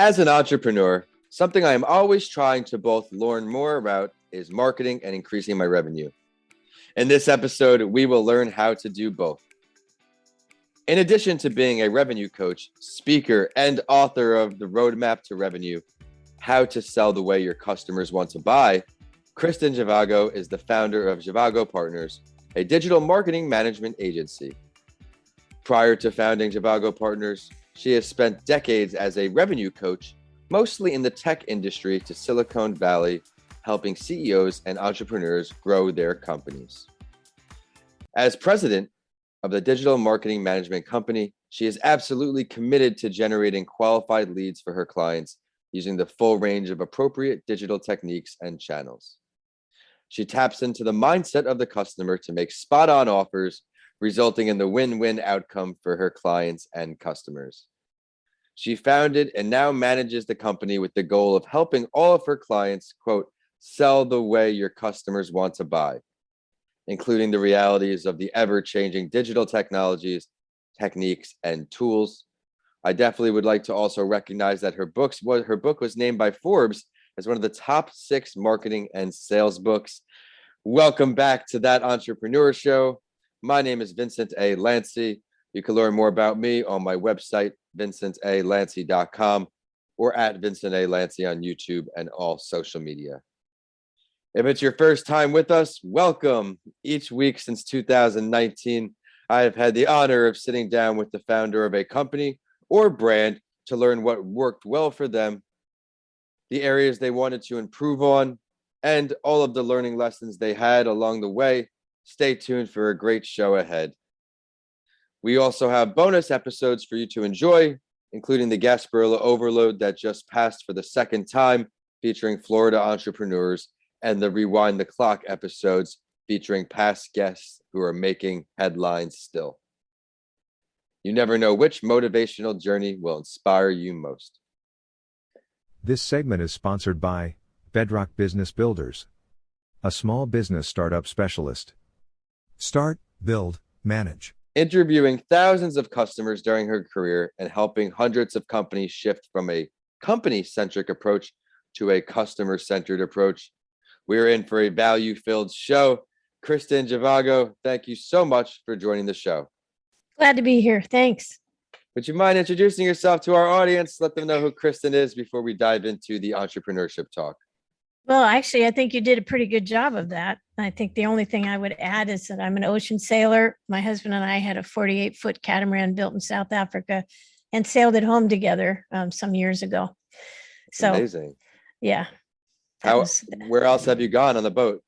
As an entrepreneur, something I am always trying to both learn more about is marketing and increasing my revenue. In this episode, we will learn how to do both. In addition to being a revenue coach, speaker, and author of The Roadmap to Revenue, How to Sell the Way Your Customers Want to Buy, Kristin Zhivago is the founder of Zhivago Partners, a digital marketing management agency. Prior to founding Zhivago Partners, she has spent decades as a revenue coach, mostly in the tech industry to Silicon Valley, helping CEOs and entrepreneurs grow their companies. As president of the digital marketing management company, she is absolutely committed to generating qualified leads for her clients using the full range of appropriate digital techniques and channels. She taps into the mindset of the customer to make spot-on offers, resulting in the win-win outcome for her clients and customers. She founded and now manages the company with the goal of helping all of her clients, quote, sell the way your customers want to buy, including the realities of the ever-changing digital technologies, techniques, and tools. I definitely would like to also recognize that her book was named by Forbes as one of the top 6 marketing and sales books. Welcome back to That Entrepreneur Show. My name is Vincent A. Lancy. You can learn more about me on my website, vincentalancy.com, or at Vincent A. Lancy on YouTube and all social media. If it's your first time with us, welcome. Each week since 2019, I have had the honor of sitting down with the founder of a company or brand to learn what worked well for them, the areas they wanted to improve on, and all of the learning lessons they had along the way. Stay tuned for a great show ahead. We also have bonus episodes for you to enjoy, including the Gasparilla Overload that just passed for the second time, featuring Florida entrepreneurs, and the Rewind the Clock episodes featuring past guests who are making headlines still. You never know which motivational journey will inspire you most. This segment is sponsored by Bedrock Business Builders, a small business startup specialist. Start, build, manage. Interviewing thousands of customers during her career and helping hundreds of companies shift from a company-centric approach to a customer-centered approach. We're in for a value-filled show. Kristin Zhivago, thank you so much for joining the show. Glad to be here. Thanks. Would you mind introducing yourself to our audience? Let them know who Kristin is before we dive into the entrepreneurship talk. Well, actually, I think you did a pretty good job of that. I think the only thing I would add is that I'm an ocean sailor. My husband and I had a 48-foot catamaran built in South Africa and sailed it home together some years ago. So amazing. Yeah. Where else have you gone on the boat?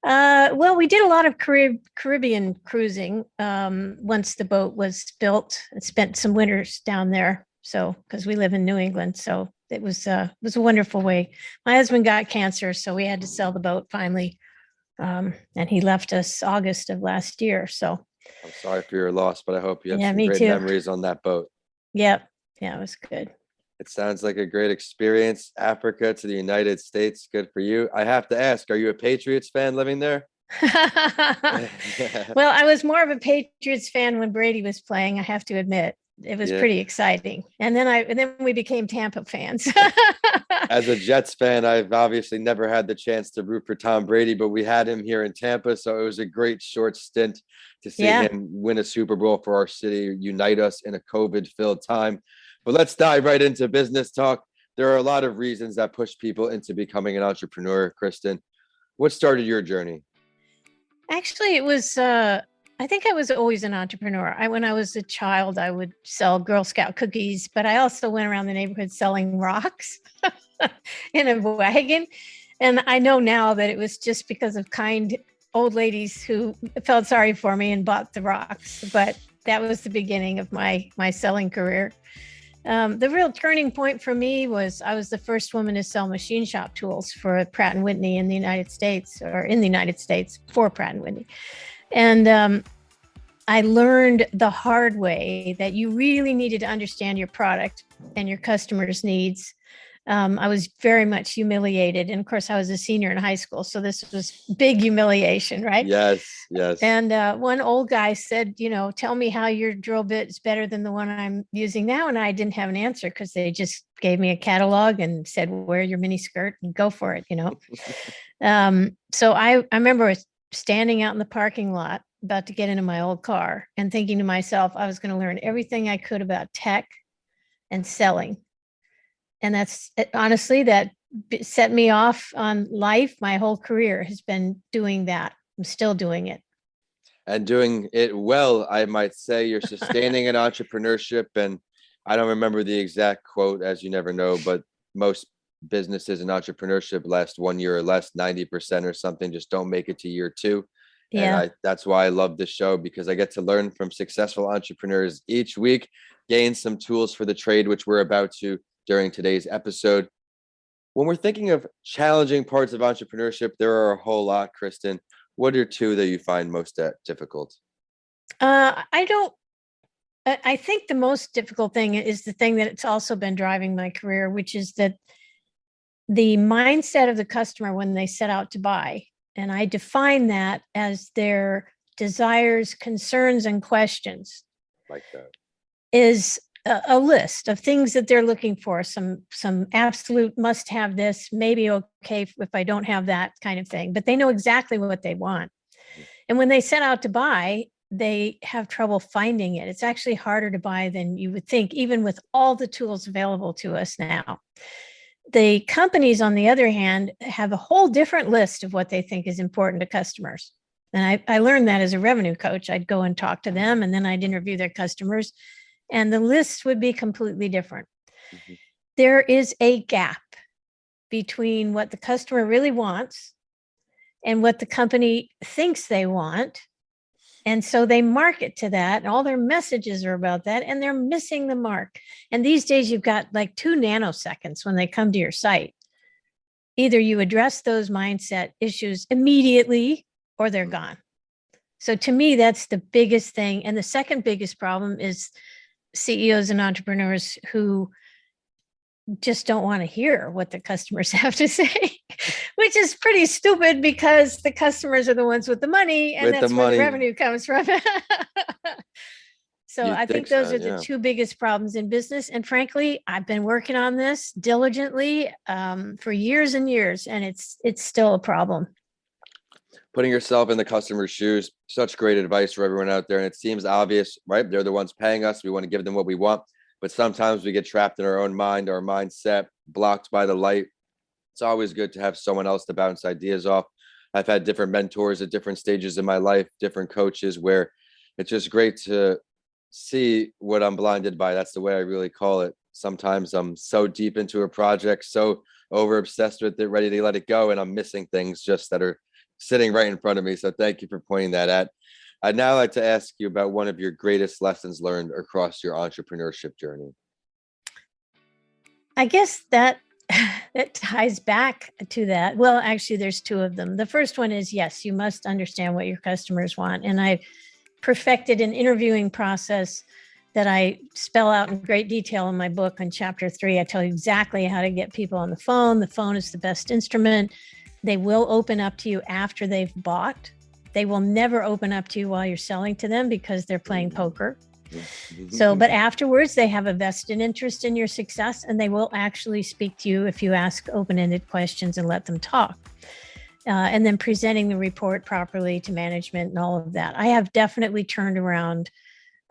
Well, we did a lot of Caribbean cruising once the boat was built, and spent some winters down there. So, because we live in New England, so it was a wonderful way. My husband got cancer, so we had to sell the boat finally, and he left us August of last year. So, I'm sorry for your loss, but I hope you have some me great too. memories on that boat. Yep, yeah, it was good. It sounds like a great experience. Africa to the United States. Good for you. I have to ask, are you a Patriots fan living there? Well, I was more of a Patriots fan when Brady was playing, I have to admit. It was pretty exciting. And then we became Tampa fans. As a Jets fan, I've obviously never had the chance to root for Tom Brady, but we had him here in Tampa. So it was a great short stint to see him win a Super Bowl for our city, unite us in a COVID-filled time. But let's dive right into business talk. There are a lot of reasons that push people into becoming an entrepreneur. Kristin, what started your journey? Actually, it was, I think I was always an entrepreneur. When I was a child, I would sell Girl Scout cookies, but I also went around the neighborhood selling rocks in a wagon. And I know now that it was just because of kind old ladies who felt sorry for me and bought the rocks. But that was the beginning of my selling career. The real turning point for me was I was the first woman to sell machine shop tools for Pratt & Whitney in the United States for Pratt & Whitney. And I learned the hard way that you really needed to understand your product and your customers' needs I was very much humiliated. And of course, I was a senior in high school. So this was big humiliation, right? Yes, yes. And one old guy said, tell me how your drill bit is better than the one I'm using now. And I didn't have an answer because they just gave me a catalog and said, wear your mini skirt and go for it, So I remember standing out in the parking lot about to get into my old car and thinking to myself, I was going to learn everything I could about tech and selling. And that's honestly, that set me off on life. My whole career has been doing that. I'm still doing it. And doing it well, I might say. You're sustaining an entrepreneurship. And I don't remember the exact quote, as you never know, but most businesses and entrepreneurship last 1 year or less, 90% or something, just don't make it to year 2. Yeah. And that's why I love this show, because I get to learn from successful entrepreneurs each week, gain some tools for the trade, which we're about to during today's episode. When we're thinking of challenging parts of entrepreneurship, there are a whole lot, Kristin. What are 2 that you find most difficult? I think the most difficult thing is the thing that it's also been driving my career, which is that the mindset of the customer when they set out to buy. And I define that as their desires, concerns, and questions. Like that. Is a list of things that they're looking for, some absolute must have this, maybe okay if I don't have that kind of thing, but they know exactly what they want. And when they set out to buy, they have trouble finding it. It's actually harder to buy than you would think, even with all the tools available to us now. The companies, on the other hand, have a whole different list of what they think is important to customers. And I learned that as a revenue coach. I'd go and talk to them, and then I'd interview their customers, and the list would be completely different. Mm-hmm. There is a gap between what the customer really wants and what the company thinks they want. And so they market to that, and all their messages are about that, and they're missing the mark. And these days you've got like 2 nanoseconds when they come to your site. Either you address those mindset issues immediately or they're gone. So to me, that's the biggest thing. And the second biggest problem is CEOs and entrepreneurs who just don't want to hear what the customers have to say, which is pretty stupid because the customers are the ones with the money, and that's where the revenue comes from. So I think those are the 2 biggest problems in business. And frankly, I've been working on this diligently for years and years, and it's still a problem. Putting yourself in the customer's shoes, such great advice for everyone out there. And it seems obvious, right? They're the ones paying us. We want to give them what we want. But sometimes we get trapped in our own mind, our mindset, blocked by the light. It's always good to have someone else to bounce ideas off. I've had different mentors at different stages in my life, different coaches, where it's just great to see what I'm blinded by. That's the way I really call it. Sometimes I'm so deep into a project, so over obsessed with it, ready to let it go, and I'm missing things just that are sitting right in front of me. So thank you for pointing that out. I'd now like to ask you about one of your greatest lessons learned across your entrepreneurship journey. I guess that ties back to that. Well, actually, there's 2 of them. The first one is, yes, you must understand what your customers want. And I perfected an interviewing process that I spell out in great detail in my book on chapter 3. I tell you exactly how to get people on the phone. The phone is the best instrument. They will open up to you after they've bought. They will never open up to you while you're selling to them because they're playing poker. So, but afterwards, they have a vested interest in your success, and they will actually speak to you if you ask open-ended questions and let them talk. And then presenting the report properly to management and all of that. I have definitely turned around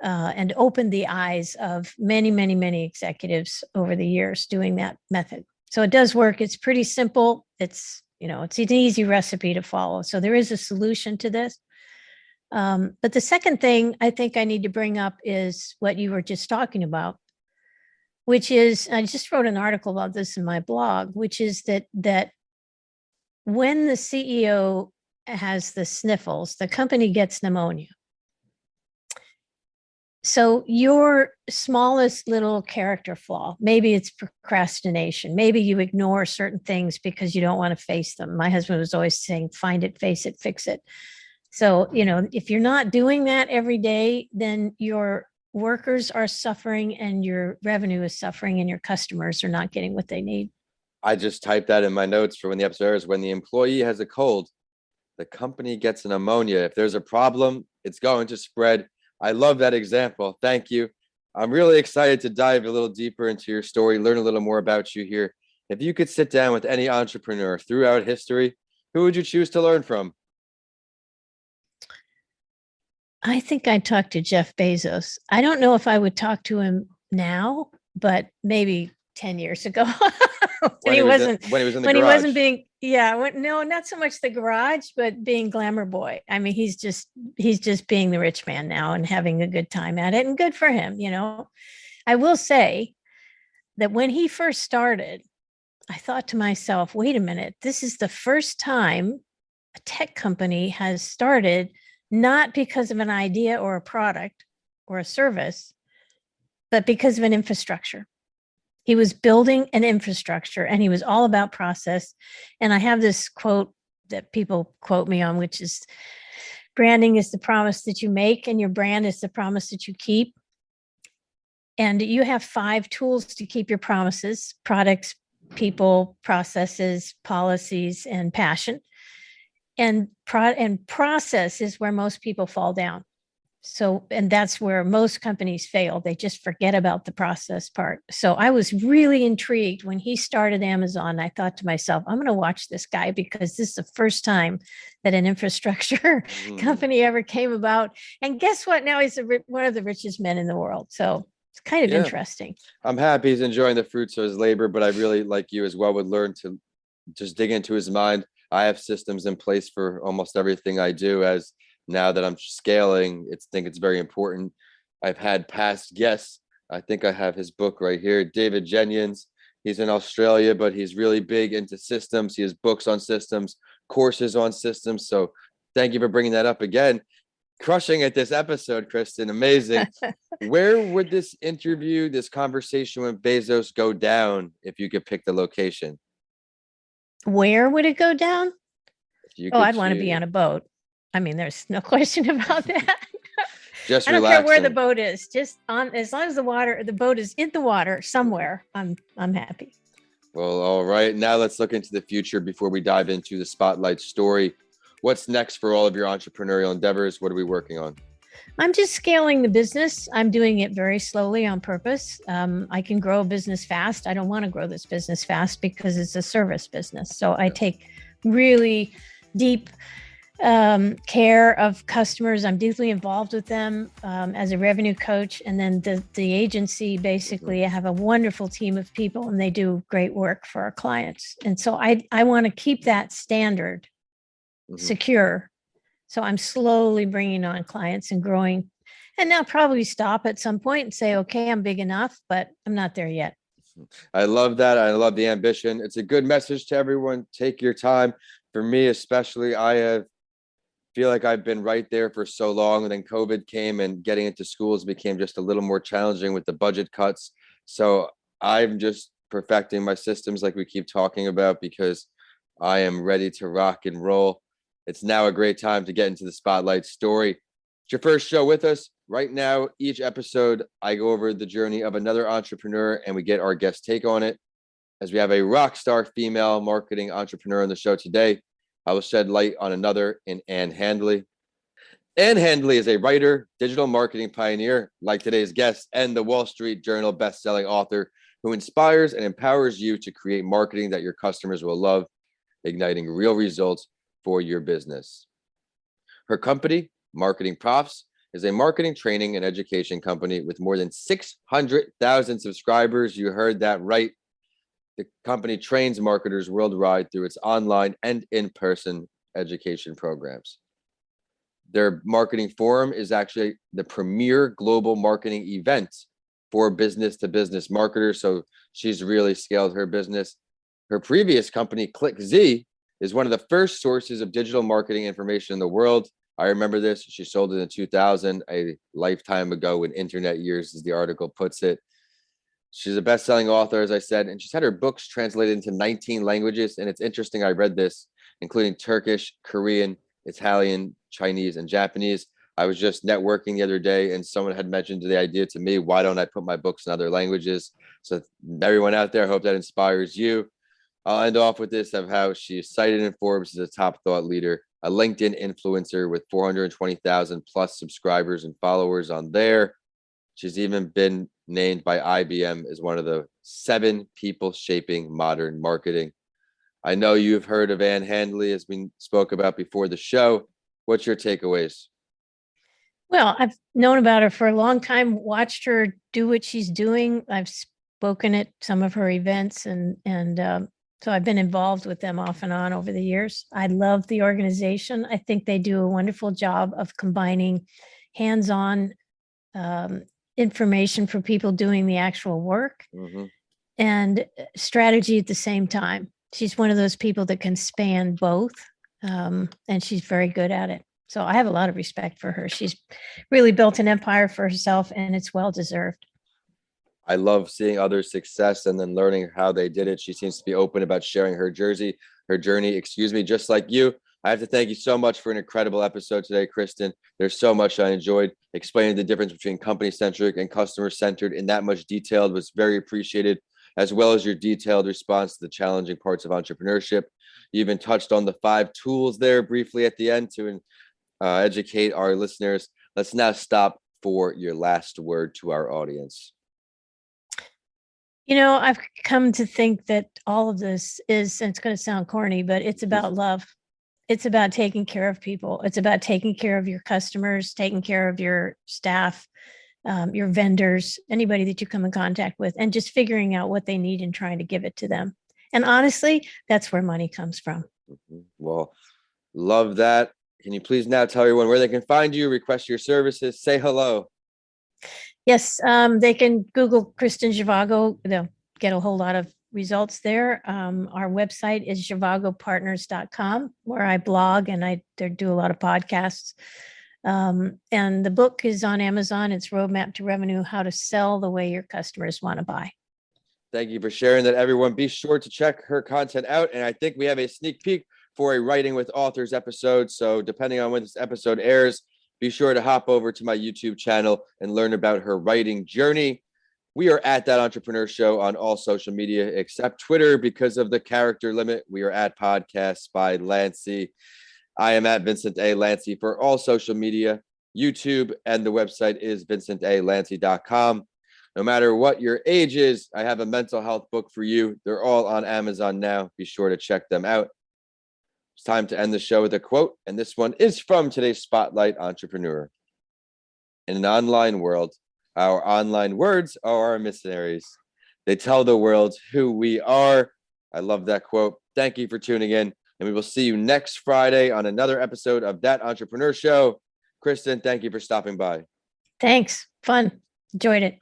and opened the eyes of many, many, many executives over the years doing that method. So it does work. It's pretty simple. It's an easy recipe to follow. So there is a solution to this. But the second thing I think I need to bring up is what you were just talking about, which is, I just wrote an article about this in my blog, which is that when the CEO has the sniffles, the company gets pneumonia. So your smallest little character flaw, maybe it's procrastination. Maybe you ignore certain things because you don't want to face them. My husband was always saying, find it, face it, fix it. So, if you're not doing that every day, then your workers are suffering and your revenue is suffering and your customers are not getting what they need. I just typed that in my notes for when the episode airs. When the employee has a cold, the company gets an pneumonia. If there's a problem, it's going to spread. I love that example. Thank you. I'm really excited to dive a little deeper into your story, learn a little more about you here. If you could sit down with any entrepreneur throughout history, who would you choose to learn from? I think I'd talk to Jeff Bezos. I don't know if I would talk to him now, but maybe 10 years ago when he wasn't when he wasn't being no, not so much the garage, but being glamour boy. I mean, he's just being the rich man now and having a good time at it, and good for him. I will say that when he first started, I thought to myself, wait a minute, this is the first time a tech company has started not because of an idea or a product or a service, but because of an infrastructure. He was building an infrastructure, and he was all about process. And I have this quote that people quote me on, which is, branding is the promise that you make, and your brand is the promise that you keep. And you have 5 tools to keep your promises: products, people, processes, policies, and passion. And process is where most people fall down. So, and that's where most companies fail. They just forget about the process part. So I was really intrigued when he started Amazon. I thought to myself, I'm going to watch this guy, because this is the first time that an infrastructure company ever came about. And guess what? Now he's one of the richest men in the world. So it's kind of interesting. I'm happy he's enjoying the fruits of his labor, but I really, like you as well, would learn to just dig into his mind. I have systems in place for almost everything I do, as now that I'm scaling, I think it's very important. I've had past guests. I think I have his book right here, David Jenians. He's in Australia, but he's really big into systems. He has books on systems, courses on systems. So thank you for bringing that up again. Crushing at this episode, Kristin. Amazing. Where would this interview, this conversation with Bezos go down if you could pick the location? Where would it go down? I'd want to be on a boat. I mean, there's no question about that. Just I don't relaxing. care where the boat is. Just on, as long as the boat is in the water somewhere, I'm happy. Well, all right. Now let's look into the future before we dive into the spotlight story. What's next for all of your entrepreneurial endeavors? What are we working on? I'm just scaling the business. I'm doing it very slowly on purpose. I can grow a business fast. I don't want to grow this business fast because it's a service business. So I take really deep care of customers. I'm deeply involved with them as a revenue coach. And then the agency, basically, I have a wonderful team of people, and they do great work for our clients. And so I want to keep that standard secure. So I'm slowly bringing on clients and growing, and I'll probably stop at some point and say, okay, I'm big enough, but I'm not there yet. I love that. I love the ambition. It's a good message to everyone. Take your time. For me, especially, feel like I've been right there for so long, and then COVID came, and getting into schools became just a little more challenging with the budget cuts. So I'm just perfecting my systems like we keep talking about, because I am ready to rock and roll. It's now a great time to get into the spotlight story. It's your first show with us. Right now, each episode, I go over the journey of another entrepreneur, and we get our guest take on it. As we have a rock star female marketing entrepreneur on the show today, I will shed light on another in Ann Handley. Ann Handley is a writer, digital marketing pioneer, like today's guest, and the Wall Street Journal best-selling author who inspires and empowers you to create marketing that your customers will love, igniting real results for your business. Her company, Marketing Profs, is a marketing training and education company with more than 600,000 subscribers. You heard that right. The company trains marketers worldwide through its online and in-person education programs. Their marketing forum is actually the premier global marketing event for business-to-business marketers. So she's really scaled her business. Her previous company, ClickZ, is one of the first sources of digital marketing information in the world. I remember this. She sold it in 2000, a lifetime ago in internet years, as the article puts it. She's a best-selling author, as I said, and she's had her books translated into 19 languages. And it's interesting, I read this, including Turkish, Korean, Italian, Chinese, and Japanese. I was just networking the other day, and someone had mentioned the idea to me, why don't I put my books in other languages? So everyone out there, I hope that inspires you. I'll end off with this of how she is cited in Forbes as a top thought leader, a LinkedIn influencer with 420,000 plus subscribers and followers on there. She's even been named by IBM as one of the 7 people shaping modern marketing. I know you've heard of Ann Handley, as we spoke about before the show. What's your takeaways? Well, I've known about her for a long time, watched her do what she's doing. I've spoken at some of her events, and so I've been involved with them off and on over the years. I love the organization. I think they do a wonderful job of combining hands-on information for people doing the actual work and strategy at the same time. She's one of those people that can span both, and she's very good at it. So I have a lot of respect for her. She's really built an empire for herself, and it's well-deserved. I love seeing others' success and then learning how they did it. She seems to be open about sharing her journey, just like you. I have to thank you so much for an incredible episode today, Kristin. There's so much I enjoyed. Explaining the difference between company-centric and customer-centered in that much detail was very appreciated, as well as your detailed response to the challenging parts of entrepreneurship. You even touched on the 5 tools there briefly at the end to educate our listeners. Let's now stop for your last word to our audience. You know, I've come to think that all of this is, and it's going to sound corny, but it's about love. It's about taking care of people. It's about taking care of your customers, taking care of your staff, your vendors, anybody that you come in contact with, and just figuring out what they need and trying to give it to them. And honestly, that's where money comes from. Well, love that. Can you please now tell everyone where they can find you, request your services, say hello? Yes, they can Google Kristin Zhivago. They'll get a whole lot of results there. Our website is zhivagopartners.com, where I blog and I do a lot of podcasts. And the book is on Amazon. It's Roadmap to Revenue, How to Sell the Way Your Customers Want to Buy. Thank you for sharing that, everyone. Be sure to check her content out. And I think we have a sneak peek for a Writing with Authors episode. So depending on when this episode airs, be sure to hop over to my YouTube channel and learn about her writing journey. We are at That Entrepreneur Show on all social media except Twitter because of the character limit. We are at Podcasts by Lancey. I am at Vincent A. Lancey for all social media, YouTube, and the website is vincentalancey.com. No matter what your age is, I have a mental health book for you. They're all on Amazon now. Be sure to check them out. It's time to end the show with a quote, and this one is from today's Spotlight Entrepreneur. In an online world, our online words are our missionaries. They tell the world who we are. I love that quote. Thank you for tuning in, and we will see you next Friday on another episode of That Entrepreneur Show. Kristin, thank you for stopping by. Thanks. Fun. Enjoyed it.